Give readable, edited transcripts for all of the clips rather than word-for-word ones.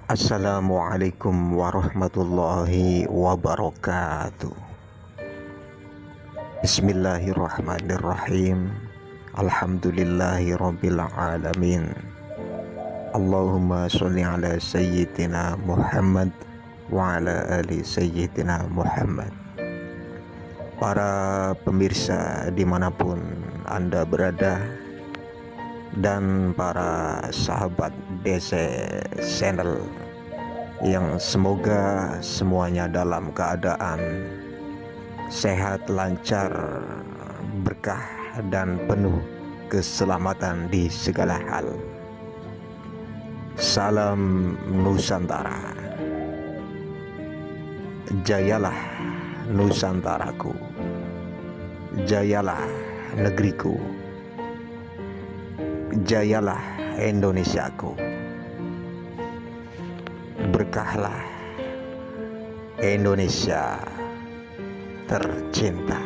Assalamualaikum warahmatullahi wabarakatuh. Bismillahirrahmanirrahim. Alhamdulillahi rabbil alamin. Allahumma sholli ala sayyidina Muhammad wa ala ali sayyidina Muhammad. Para pemirsa dimanapun Anda berada, dan para sahabat DC Channel yang semoga semuanya dalam keadaan sehat, lancar, berkah, dan penuh keselamatan di segala hal. Salam Nusantara. Jayalah Nusantaraku, jayalah negeriku, jayalah Indonesiaku, berkahlah Indonesia tercinta.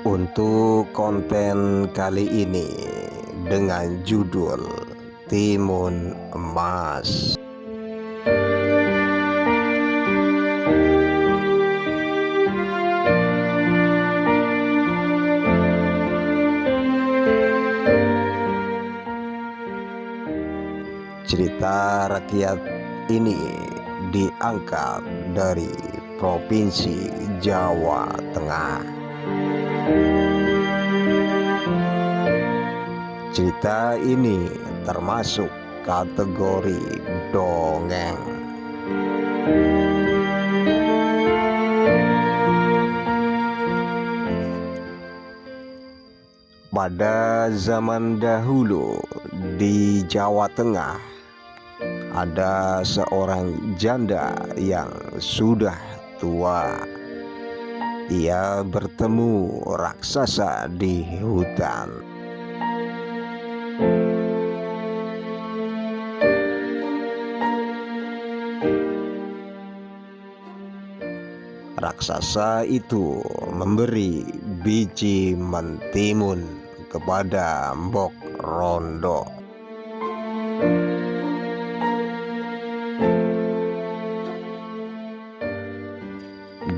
Untuk konten kali ini dengan judul Timun Emas. Cerita rakyat ini diangkat dari Provinsi Jawa Tengah. Cerita ini termasuk kategori dongeng. Pada zaman dahulu di Jawa Tengah ada seorang janda yang sudah tua. Ia bertemu raksasa di hutan. Raksasa itu memberi biji mentimun kepada Mbok Rondo.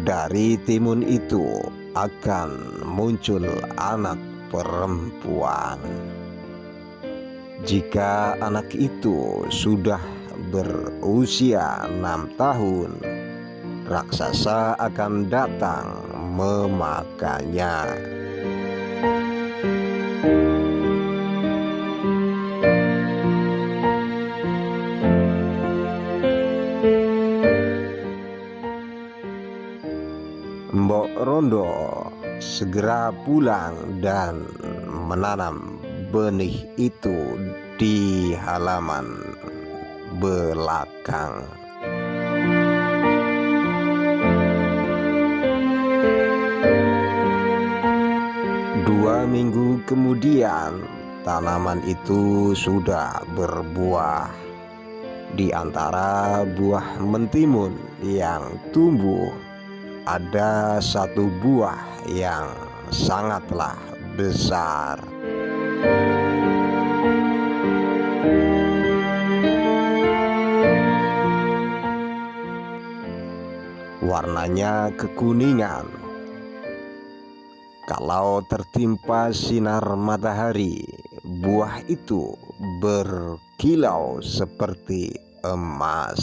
Dari timun itu akan muncul anak perempuan. Jika anak itu sudah berusia 6 tahun, raksasa akan datang memakannya. Mbok Rondo segera pulang dan menanam benih itu di halaman belakang. Dua minggu kemudian tanaman itu sudah berbuah. Di antara buah mentimun yang tumbuh, ada satu buah yang sangatlah besar. Warnanya kekuningan. Kalau tertimpa sinar matahari, buah itu berkilau seperti emas.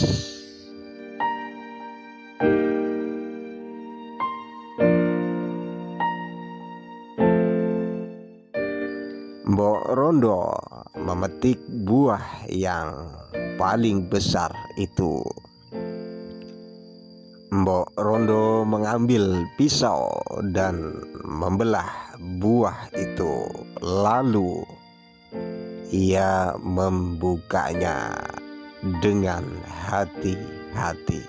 Mbok Rondo memetik buah yang paling besar itu. Mbok Rondo mengambil pisau dan membelah buah itu. Lalu ia membukanya dengan hati-hati.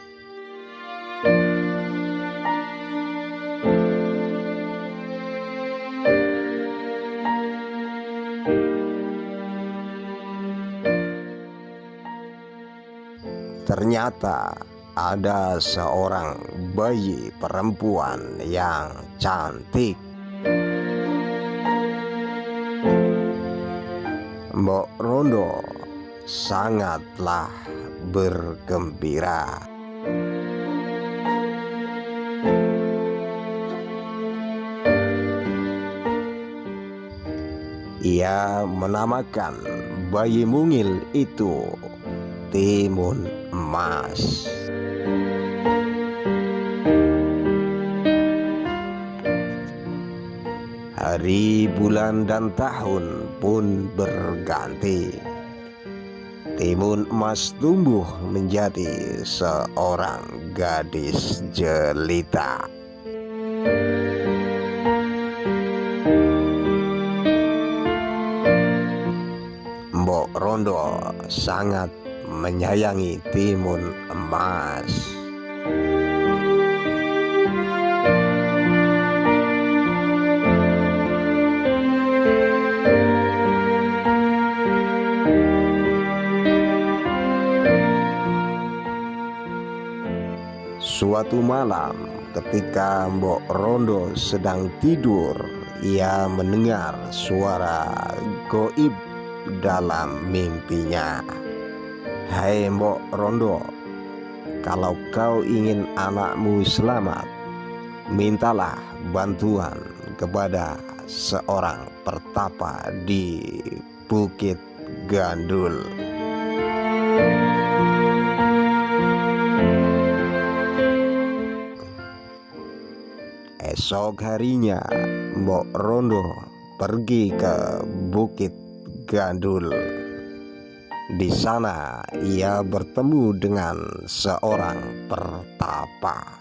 Ternyata ada seorang bayi perempuan yang cantik. Mbok Rondo sangatlah bergembira. Ia menamakan bayi mungil itu Timun Emas. Hari, bulan, dan tahun pun berganti. Timun Emas tumbuh menjadi seorang gadis jelita. Mbok Rondo sangat menyayangi Timun Emas. Suatu malam ketika Mbok Rondo sedang tidur, ia mendengar suara goib dalam mimpinya. "Hai Mbok Rondo, kalau kau ingin anakmu selamat, mintalah bantuan kepada seorang pertapa di Bukit Gandul." Esok harinya, Mbok Rondo pergi ke Bukit Gandul. Di sana ia bertemu dengan seorang pertapa.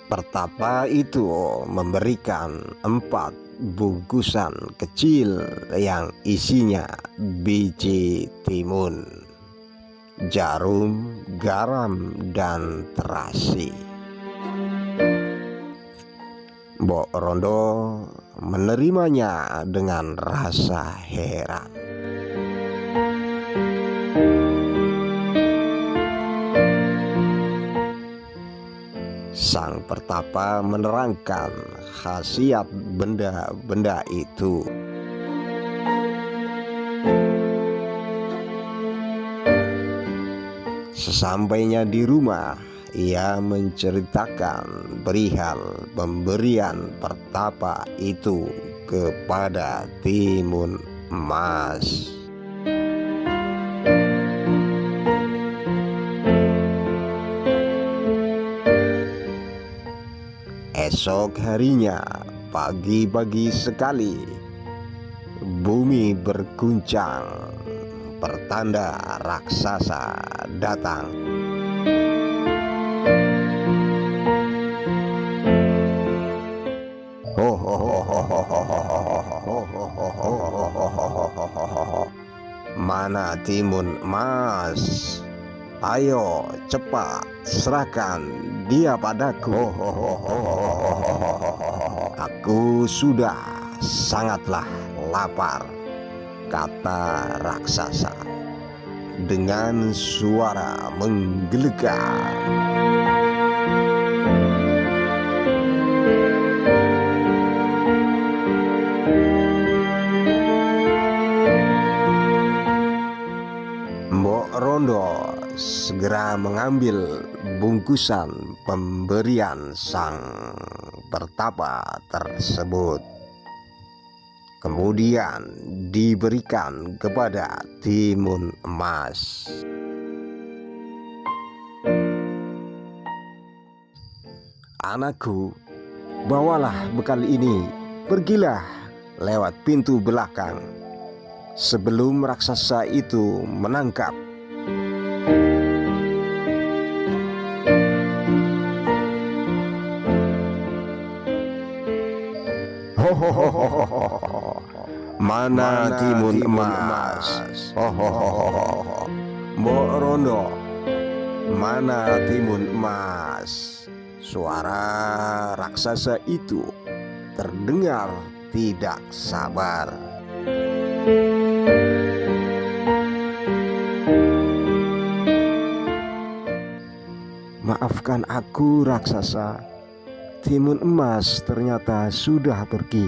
Pertapa itu memberikan 4 bungkusan kecil yang isinya biji timun, jarum, garam, dan terasi. Mbok Rondo menerimanya dengan rasa heran. Sang pertapa menerangkan khasiat benda-benda itu. Sesampainya di rumah, ia menceritakan perihal pemberian pertapa itu kepada Timun Emas. Esok harinya, pagi-pagi sekali, bumi berguncang, pertanda raksasa datang. Mana Timun Emas? Ayo cepat serahkan dia padaku. Aku sudah sangatlah lapar, kata raksasa dengan suara menggelegar. Mbok Rondo segera mengambil bungkusan pemberian sang pertapa tersebut, kemudian diberikan kepada Timun Emas. "Anakku, bawalah bekal ini, pergilah lewat pintu belakang sebelum raksasa itu menangkap." Mana Timun Emas? Mbok Rondo, mana Timun Emas? Suara raksasa itu terdengar tidak sabar. maafkan aku raksasa. Timun emas ternyata sudah pergi.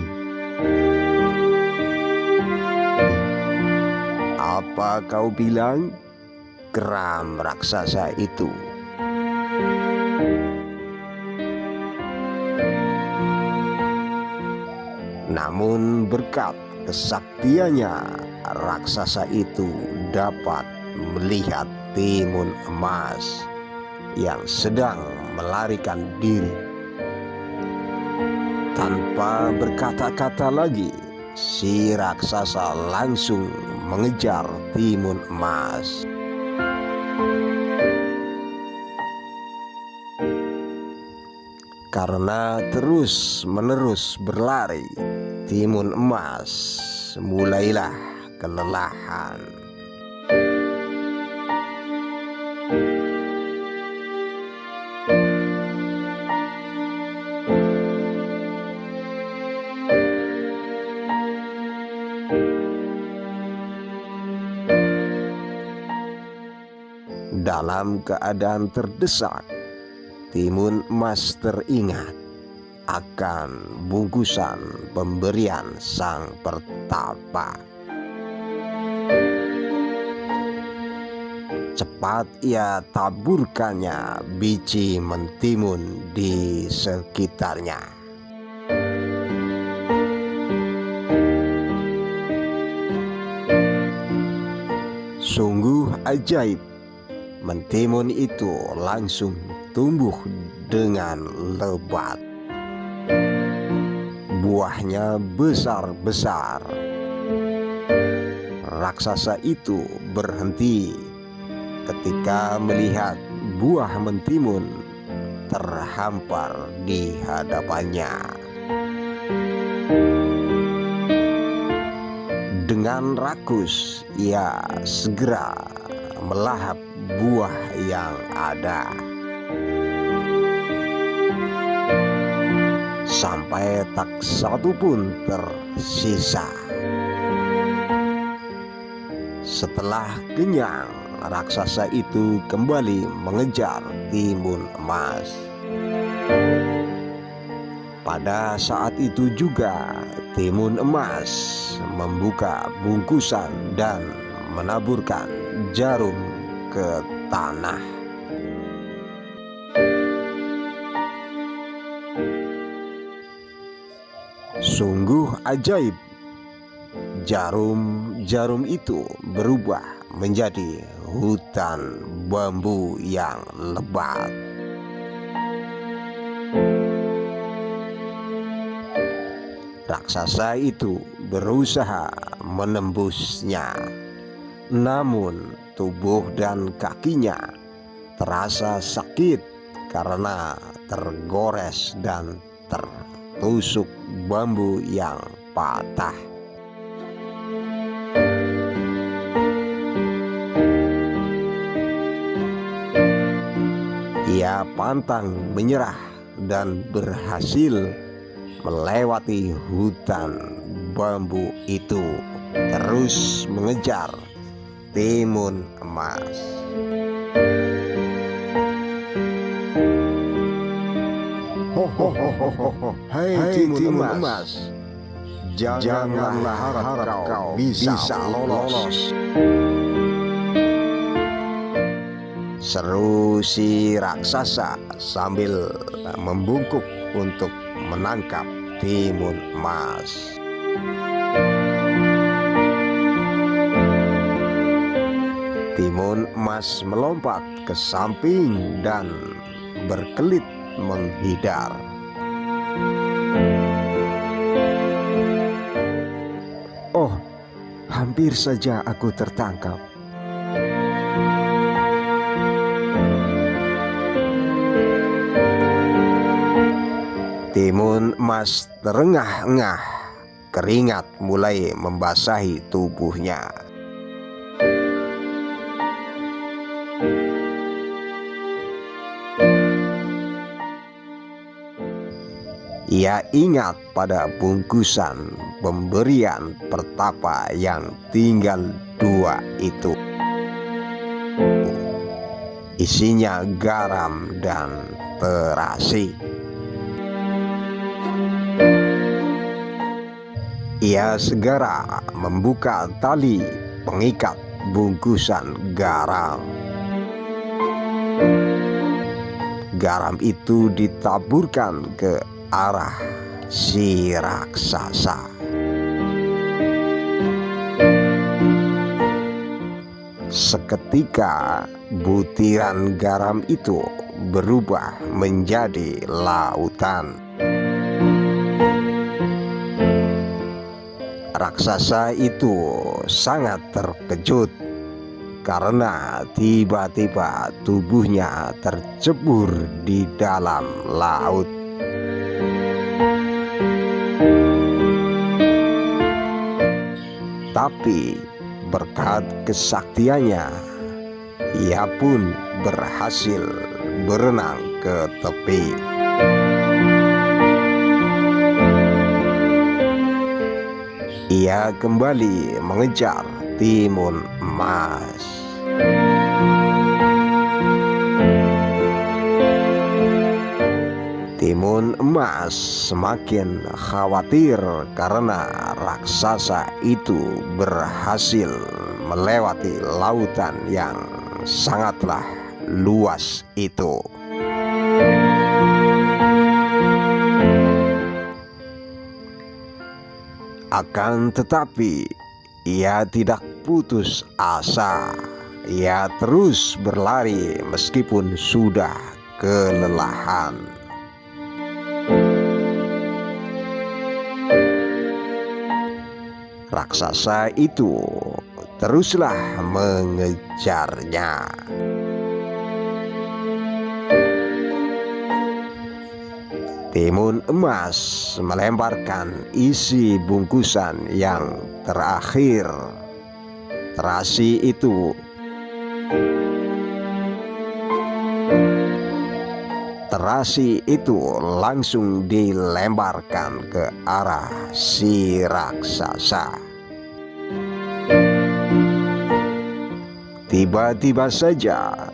Apa kau bilang? Geram raksasa itu. Namun berkat kesaktiannya, raksasa itu dapat melihat timun emas yang sedang melarikan diri. Tanpa berkata-kata lagi, si raksasa langsung mengejar timun emas. Karena terus-menerus berlari, timun emas mulailah kelelahan. Dalam keadaan terdesak, timun emas teringat akan bungkusan pemberian sang pertapa. Cepat ia taburkannya biji mentimun di sekitarnya. Sungguh ajaib, mentimun itu langsung tumbuh dengan lebat. Buahnya besar-besar. Raksasa itu berhenti ketika melihat buah mentimun terhampar di hadapannya. Dengan rakus, ia segera melahap buah yang ada, sampai tak satu pun tersisa. Setelah kenyang, raksasa itu kembali mengejar timun emas. Pada saat itu juga timun emas membuka bungkusan dan menaburkan jarum ke tanah. Sungguh ajaib, jarum-jarum itu berubah menjadi hutan bambu yang lebat. Raksasa itu berusaha menembusnya, namun tubuh dan kakinya terasa sakit karena tergores dan tertusuk bambu yang patah. Ia pantang menyerah dan berhasil melewati hutan bambu itu, terus mengejar timun emas. Hai timun emas, janganlah harap kau bisa lolos. Seru si raksasa sambil membungkuk untuk menangkap timun emas. Timun emas melompat ke samping dan berkelit menghindar. Oh, hampir saja aku tertangkap. Timun emas terengah-engah, keringat mulai membasahi tubuhnya. Ia ingat pada bungkusan pemberian pertapa yang tinggal 2 itu. isinya garam dan terasi. Ia segera membuka tali pengikat bungkusan garam. Garam itu ditaburkan ke arah si raksasa. Seketika butiran garam itu berubah menjadi lautan. Raksasa itu sangat terkejut karena tiba-tiba tubuhnya tercebur di dalam laut. Tapi berkat kesaktiannya, ia pun berhasil berenang ke tepi. Ia kembali mengejar timun emas. Timun emas semakin khawatir karena raksasa itu berhasil melewati lautan yang sangatlah luas itu. Akan tetapi ia tidak putus asa. Ia terus berlari meskipun sudah kelelahan. Raksasa itu teruslah mengejarnya. Timun emas melemparkan isi bungkusan yang terakhir. Terasi itu langsung dilemparkan ke arah si raksasa. Tiba-tiba saja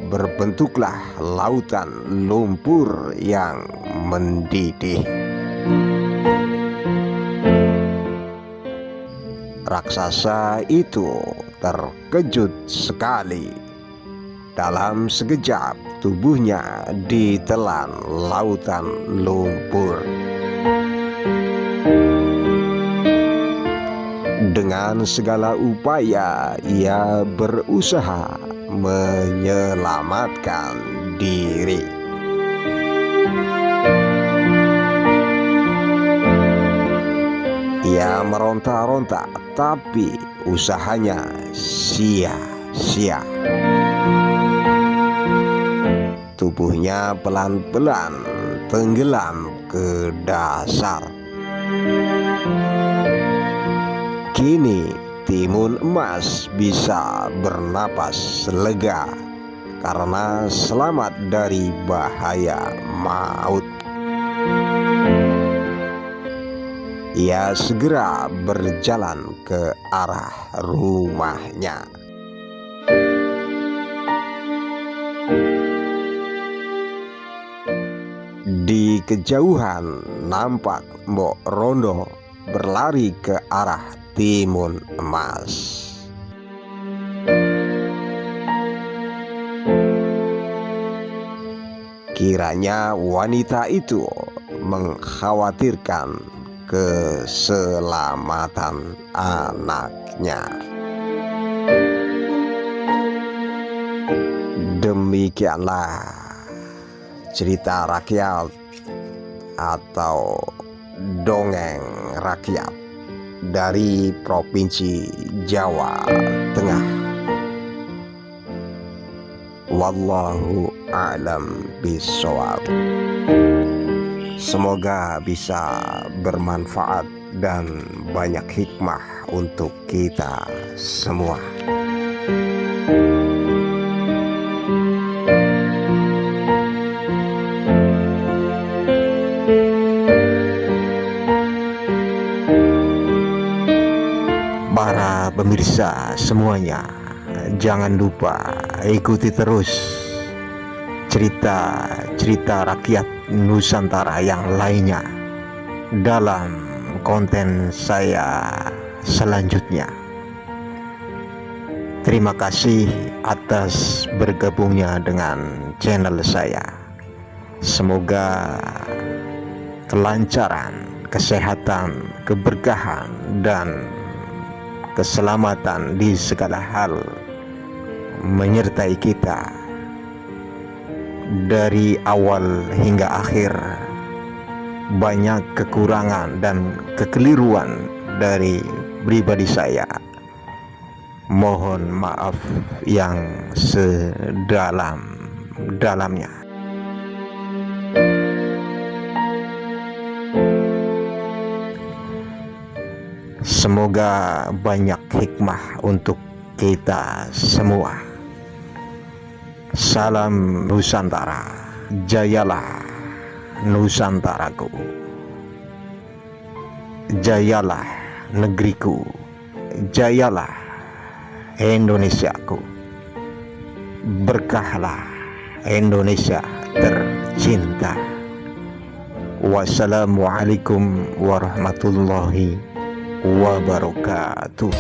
berbentuklah lautan lumpur yang mendidih. Raksasa itu terkejut sekali. Dalam sekejap tubuhnya ditelan lautan lumpur. Dengan segala upaya ia berusaha menyelamatkan diri. Ia meronta-ronta, tapi usahanya sia-sia. Tubuhnya pelan-pelan tenggelam ke dasar. Kini timun emas bisa bernapas lega karena selamat dari bahaya maut. Ia segera berjalan ke arah rumahnya. Di kejauhan nampak Mbok Rondo berlari ke arah timun emas. Kiranya wanita itu mengkhawatirkan keselamatan anaknya. Demikianlah cerita rakyat atau dongeng rakyat dari Provinsi Jawa Tengah. Wallahu a'lam bishawab. Semoga bisa bermanfaat dan banyak hikmah untuk kita semua. Para pemirsa semuanya, jangan lupa ikuti terus cerita-cerita rakyat Nusantara yang lainnya dalam konten saya selanjutnya. Terima kasih atas bergabungnya dengan channel saya. Semoga kelancaran, kesehatan, keberkahan, dan keselamatan di segala hal menyertai kita dari awal hingga akhir. Banyak kekurangan dan kekeliruan dari pribadi saya. Mohon maaf yang sedalam-dalamnya. Semoga banyak hikmah untuk kita semua. Salam Nusantara, jayalah Nusantaraku, jayalah negeriku, jayalah Indonesiaku, berkahlah Indonesia tercinta. Wassalamualaikum warahmatullahi wabarakatuh.